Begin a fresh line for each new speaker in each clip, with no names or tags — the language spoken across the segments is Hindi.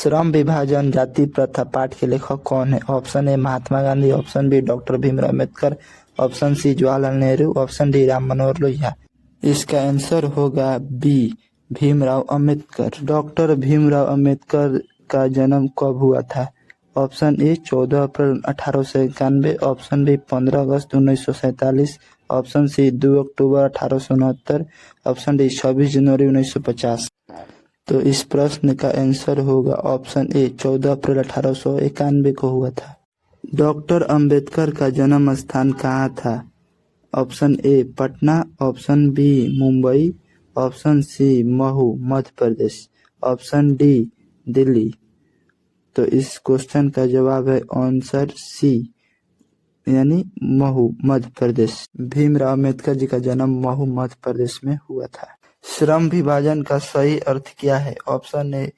श्रम विभाजन जाति प्रथा पाठ के लेखक कौन है? Option A Mahatma Gandhi, option B doctor Bhimrao Ambedkar, option C Jawaharlal Nehru, option D Ram Manohar Lohia. इसका आंसर होगा बी भीमराव अम्बेडकर। डॉक्टर भीमराव अम्बेडकर का जन्म कब हुआ था? ऑप्शन ए 14 अप्रैल 1891, ऑप्शन बी 15 अगस्त 1947, ऑप्शन सी 2 अक्टूबर 1869, ऑप्शन डी 26 जनवरी 1950। तो इस प्रश्न का आंसर होगा ऑप्शन ए 14 अप्रैल 1891 को हुआ था। डॉक्टर अंबेडकर का जन्म स्थान कहाँ था? Option A Patna, option B Mumbai, option C Mhow Madhya Pradesh, option D Delhi. तो इस क्वेश्चन का जवाब है आंसर सी यानी महू मध्य प्रदेश। भीमराव अम्बेडकर जी का जन्म महू मध्य प्रदेश में हुआ था। श्रम विभाजन का सही अर्थ क्या है? ऑप्शन ए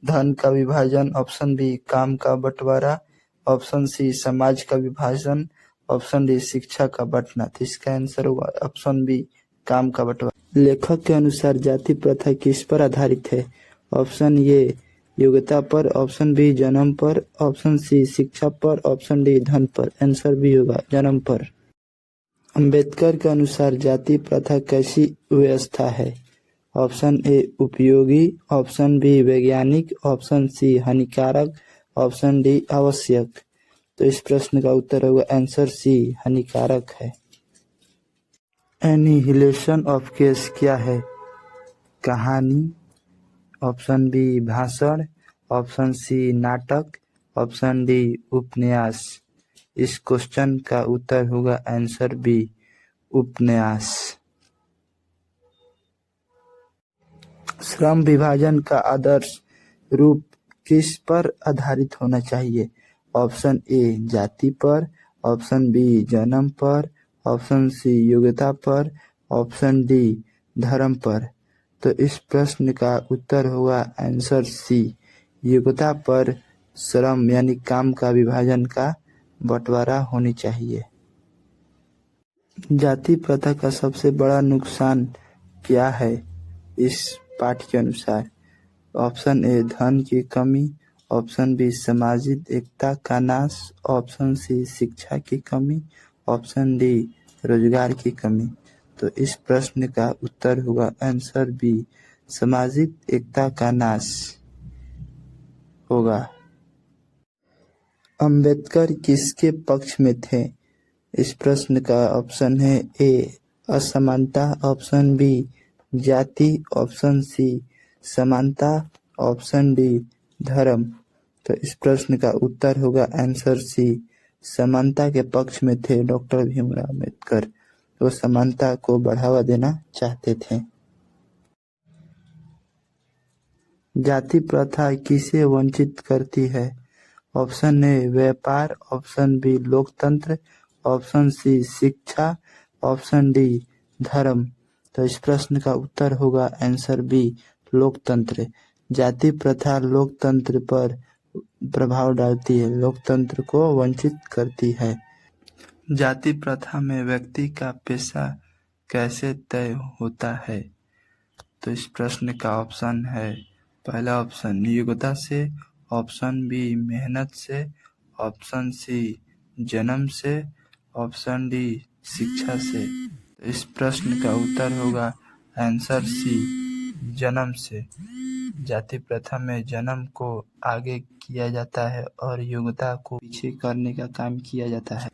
धन का विभाजन, ऑप्शन बी काम का बंटवारा, ऑप्शन सी समाज का विभाजन, ऑप्शन डी शिक्षा का बंटना। तो इसका आंसर होगा ऑप्शन बी काम का बंटवारा। लेखक के अनुसार जाति प्रथा किस पर आधारित है? ऑप्शन ए योग्यता पर, ऑप्शन बी जन्म पर, ऑप्शन सी शिक्षा पर, ऑप्शन डी धन पर। आंसर बी होगा जन्म पर। अंबेडकर के अनुसार जाति प्रथा कैसी व्यवस्था है? ऑप्शन ए उपयोगी, ऑप्शन बी वैज्ञानिक, ऑप्शन सी हानिकारक, ऑप्शन डी आवश्यक। तो इस प्रश्न का उत्तर होगा आंसर सी हानिकारक है। एनिहिलेशन ऑफ केस क्या है? कहानी, ऑप्शन बी भाषण, ऑप्शन सी नाटक, ऑप्शन डी उपन्यास। इस क्वेश्चन का उत्तर होगा आंसर बी उपन्यास। श्रम विभाजन का आदर्श रूप किस पर आधारित होना चाहिए? ऑप्शन ए जाति पर, ऑप्शन बी जन्म पर, ऑप्शन सी योग्यता पर, ऑप्शन डी धर्म पर। तो इस प्रश्न का उत्तर होगा आंसर सी योग्यता पर श्रम यानी काम का विभाजन का बंटवारा होनी चाहिए। जाति प्रथा का सबसे बड़ा नुकसान क्या है इस पाठ के अनुसार? ऑप्शन ए धन की कमी, ऑप्शन बी सामाजिक एकता का नाश, ऑप्शन सी शिक्षा की कमी, ऑप्शन डी रोजगार की कमी। तो इस प्रश्न का उत्तर होगा आंसर बी सामाजिक एकता का नाश होगा। अंबेडकर किसके पक्ष में थे? इस प्रश्न का ऑप्शन है ए असमानता, ऑप्शन बी जाति, ऑप्शन सी समानता, ऑप्शन डी धर्म। तो इस प्रश्न का उत्तर होगा आंसर सी समानता के पक्ष में थे डॉक्टर भीमराव अम्बेडकर। वो समानता को बढ़ावा देना चाहते थे। जाति प्रथा किसे वंचित करती है? ऑप्शन ए व्यापार, ऑप्शन बी लोकतंत्र, ऑप्शन सी शिक्षा, ऑप्शन डी धर्म। तो इस प्रश्न का उत्तर होगा आंसर बी लोकतंत्र। जाति प्रथा लोकतंत्र पर प्रभाव डालती है, लोकतंत्र को वंचित करती है। जाति प्रथा में व्यक्ति का पेशा कैसे तय होता है? तो इस प्रश्न का ऑप्शन है पहला ऑप्शन योग्यता से, ऑप्शन बी मेहनत से, ऑप्शन सी जन्म से, ऑप्शन डी शिक्षा से। तो इस प्रश्न का उत्तर होगा आंसर सी जन्म से। जाति प्रथा में जन्म को आगे किया जाता है और योग्यता को पीछे करने का काम किया जाता है।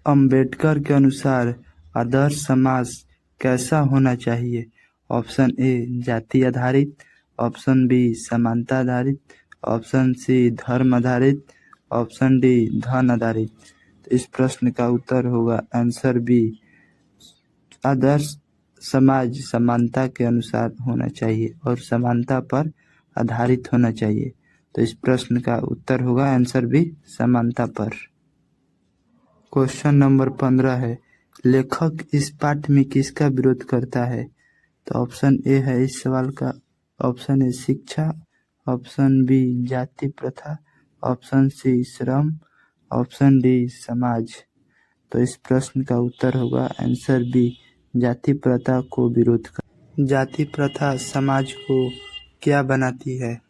अंबेडकर के अनुसार आदर्श समाज कैसा होना चाहिए? ऑप्शन ए जाति आधारित, ऑप्शन बी समानता आधारित, ऑप्शन सी धर्म आधारित, ऑप्शन डी धन आधारित। तो इस प्रश्न का उत्तर होगा आंसर बी आदर्श समाज समानता के अनुसार होना चाहिए और समानता पर आधारित होना चाहिए। तो इस प्रश्न का उत्तर होगा आंसर बी समानता पर। क्वेश्चन नंबर 15 है लेखक इस पाठ में किसका विरोध करता है? तो ऑप्शन ए है इस सवाल का ऑप्शन ए शिक्षा, ऑप्शन बी जाति प्रथा, ऑप्शन सी श्रम, ऑप्शन डी समाज। तो इस प्रश्न का उत्तर होगा आंसर बी जाति प्रथा को विरोध कर। जाति प्रथा समाज को क्या बनाती है?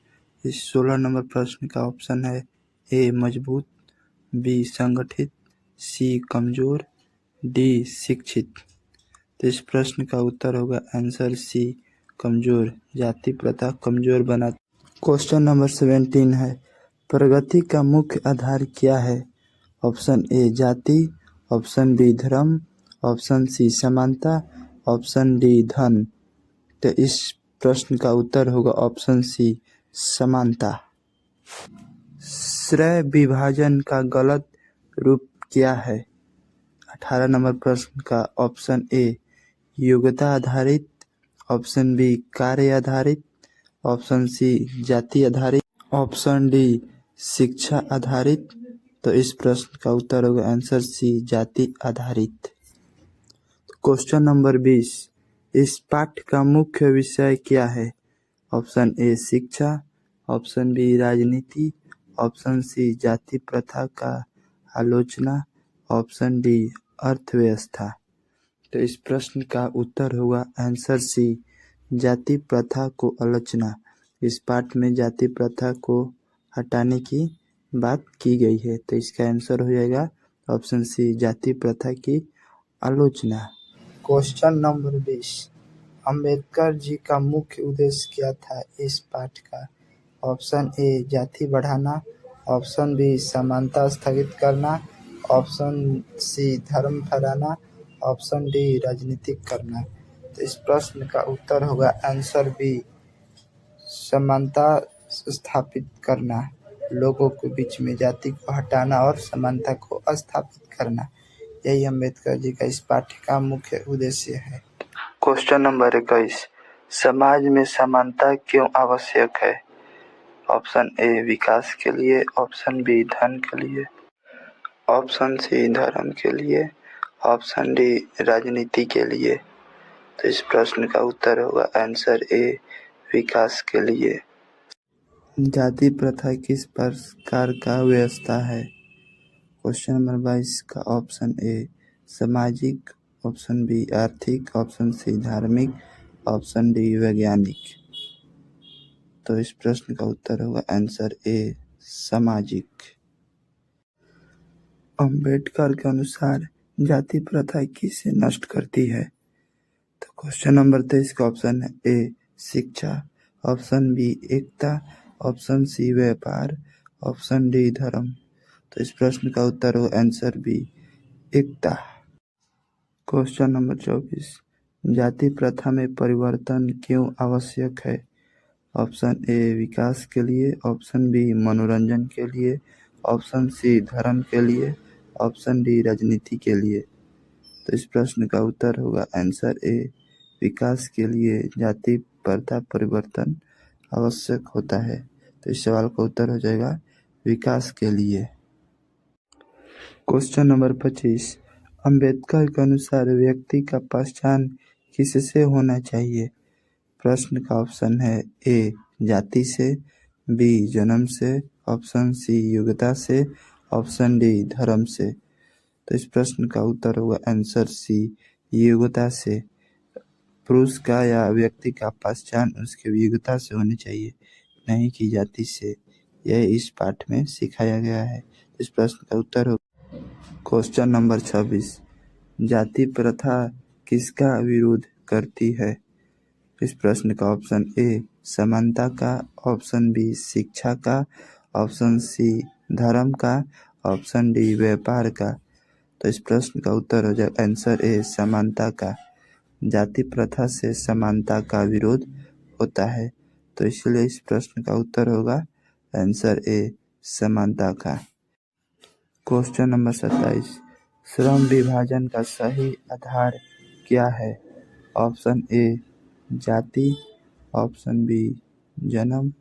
इस 16 नंबर प्रश्न का ऑप्शन है ए मजबूत, बी संगठित, सी कमजोर, डी शिक्षित। तो इस प्रश्न का उत्तर होगा आंसर सी कमजोर। जाति प्रथा कमजोर बना। क्वेश्चन नंबर 17 है, प्रगति का मुख्य आधार क्या है? ऑप्शन ए जाति, ऑप्शन बी धर्म, ऑप्शन सी समानता, ऑप्शन डी धन। तो इस प्रश्न का उत्तर होगा ऑप्शन सी समानता। श्रेय विभाजन का गलत रूप क्या है? 18 नंबर प्रश्न का ऑप्शन ए योग्यता आधारित, ऑप्शन बी कार्य आधारित, ऑप्शन सी जाति आधारित, ऑप्शन डी शिक्षा आधारित। तो इस प्रश्न का उत्तर होगा आंसर सी जाति आधारित। क्वेश्चन नंबर 20, इस पाठ का मुख्य विषय क्या है? ऑप्शन ए शिक्षा, ऑप्शन बी राजनीति, ऑप्शन सी जाति प्रथा का आलोचना, ऑप्शन डी अर्थव्यवस्था। तो इस प्रश्न का उत्तर होगा आंसर सी जाति प्रथा को आलोचना। इस पाठ में जाति प्रथा को हटाने की बात की गई है, तो इसका आंसर हो जाएगा ऑप्शन सी जाति प्रथा की आलोचना। क्वेश्चन नंबर 20, अंबेडकर जी का मुख्य उद्देश्य क्या था इस पाठ का? ऑप्शन ए जाति बढ़ाना, ऑप्शन बी समानता स्थगित करना, ऑप्शन सी धर्म फैलाना, ऑप्शन डी राजनीतिक करना। तो इस प्रश्न का उत्तर होगा आंसर बी समानता स्थापित करना। लोगों के बीच में जाति को हटाना और समानता को स्थापित करना, यही अंबेडकर जी का इस पाठ का मुख्य उद्देश्य है। क्वेश्चन नंबर 21, समाज में समानता क्यों आवश्यक है? ऑप्शन ए विकास के लिए, ऑप्शन बी धन के लिए, ऑप्शन सी धर्म के लिए, ऑप्शन डी राजनीति के लिए। तो इस प्रश्न का उत्तर होगा आंसर ए विकास के लिए। जाति प्रथा किस प्रकार का व्यवस्था है? क्वेश्चन नंबर 22 का ऑप्शन ए सामाजिक, ऑप्शन बी आर्थिक, ऑप्शन सी धार्मिक, ऑप्शन डी वैज्ञानिक। तो इस प्रश्न का उत्तर होगा आंसर ए सामाजिक। अंबेडकर के अनुसार जाति प्रथा किसे नष्ट करती है? तो क्वेश्चन नंबर 23 का ऑप्शन है ए शिक्षा, ऑप्शन बी एकता, ऑप्शन सी व्यापार, ऑप्शन डी धर्म। तो इस प्रश्न का उत्तर हो आंसर बी एकता। क्वेश्चन नंबर 24, जाति प्रथा में परिवर्तन क्यों आवश्यक है? ऑप्शन ए विकास के लिए, ऑप्शन बी मनोरंजन के लिए, ऑप्शन सी धर्म के लिए, ऑप्शन डी राजनीति के लिए। तो इस प्रश्न का उत्तर होगा आंसर ए विकास के लिए जाति प्रथा परिवर्तन आवश्यक होता है। तो इस सवाल का उत्तर हो जाएगा विकास के लिए। क्वेश्चन नंबर 25, अंबेडकर के अनुसार व्यक्ति का पहचान किससे होना चाहिए? प्रश्न का ऑप्शन है ए जाति से, बी जन्म से, ऑप्शन सी योग्यता से, ऑप्शन डी धर्म से। तो इस प्रश्न का उत्तर होगा आंसर सी योग्यता से। पुरुष का या व्यक्ति का पहचान उसके योग्यता से होनी चाहिए, नहीं कि जाति से। यह इस पाठ में सिखाया गया है। इस प्रश्न का उत्तर होगा क्वेश्चन नंबर 26, जाति प्रथा किसका विरोध करती है? इस प्रश्न का ऑप्शन ए समानता का, ऑप्शन बी शिक्षा का, ऑप्शन सी धर्म का, ऑप्शन डी व्यापार का। तो इस प्रश्न का उत्तर हो जाएगा आंसर ए समानता का। जाति प्रथा से समानता का विरोध होता है, तो इसलिए इस प्रश्न का उत्तर होगा आंसर ए समानता का। क्वेश्चन नंबर 27, श्रम विभाजन का सही आधार क्या है? ऑप्शन ए जाति, ऑप्शन बी जन्म,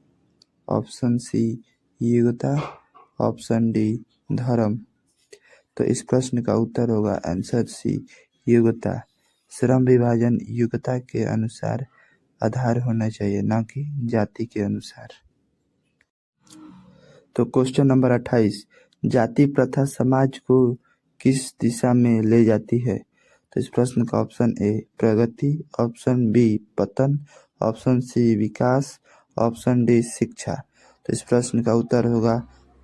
ऑप्शन सी योग्यता, ऑप्शन डी धर्म। तो इस प्रश्न का उत्तर होगा आंसर सी योग्यता। श्रम विभाजन योग्यता के अनुसार आधार होना चाहिए, ना कि जाति के अनुसार। तो क्वेश्चन नंबर 28, जाति प्रथा समाज को किस दिशा में ले जाती है? तो इस प्रश्न का ऑप्शन ए प्रगति, ऑप्शन बी पतन, ऑप्शन सी विकास, ऑप्शन डी शिक्षा। तो इस प्रश्न का उत्तर होगा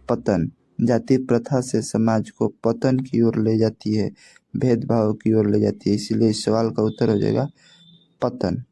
पतन। जाति प्रथा से समाज को पतन की ओर ले जाती है, भेदभाव की ओर ले जाती है, इसीलिए इस सवाल का उत्तर हो जाएगा पतन।